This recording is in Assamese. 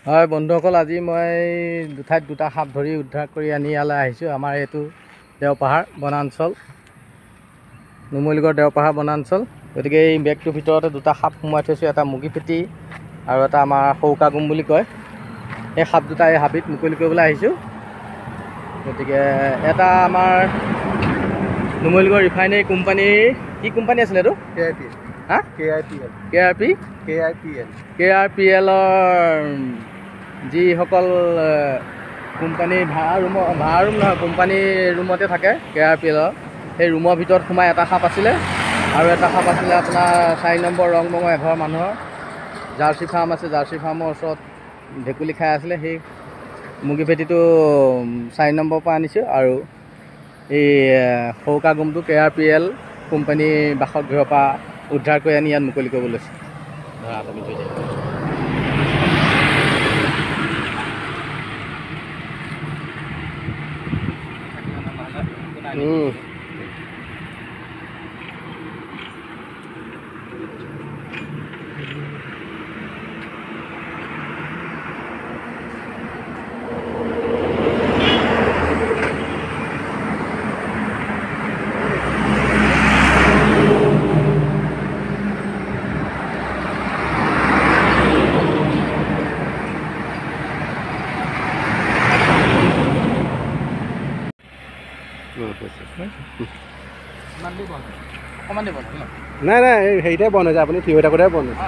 হয় বন্ধুসকল, আজি মই দুঠাইত দুটা সাপ ধৰি উদ্ধাৰ কৰি আনি ইয়ালৈ আহিছোঁ। আমাৰ এইটো দেওপাহাৰ বনাঞ্চল, নুমলীগড় দেওপাহাৰ বনাঞ্চল। গতিকে এই বেগটোৰ ভিতৰতে দুটা সাপ সোমাই থৈছোঁ, এটা মুগী ফেটি আৰু এটা আমাৰ শৌকাগুম বুলি কয়। এই সাপ দুটা এই হাবিত মুকলি কৰিবলৈ আহিছোঁ। গতিকে এটা আমাৰ নুমলীগড় ৰিফাইনেৰী কোম্পানীৰ, কি কোম্পানী আছিলে এইটো? KRPL যিসকল কোম্পানী ভাড়া ৰুম নহয়, কোম্পানী ৰুমতে থাকে KRPL, সেই ৰুমৰ ভিতৰত সোমাই এটা সাপ আছিলে। আৰু এটা সাপ আছিলে আপোনাৰ 4 নম্বৰ ৰংমঙৰ এঘৰ মানুহৰ জাৰ্চি ফাৰ্ম আছে, জাৰ্চি ফাৰ্মৰ ওচৰত ভেকুলী খাই আছিলে। সেই মুগী ফেটিটো 4 নম্বৰৰ পৰা আনিছোঁ আৰু এই শৌকাগুমটো KRPL কোম্পানী বাসগৃহৰ পৰা উদ্ধাৰ কৰি আনি ইয়াত মুকলি কৰিব লৈছোঁ। ধৰা তুমি থৈ দিয়া। নাই নাই হেৰিতে বন্ধ হৈ যায়, আপুনি থিয় হৈ থাকোঁতে বন্ধ হৈছে।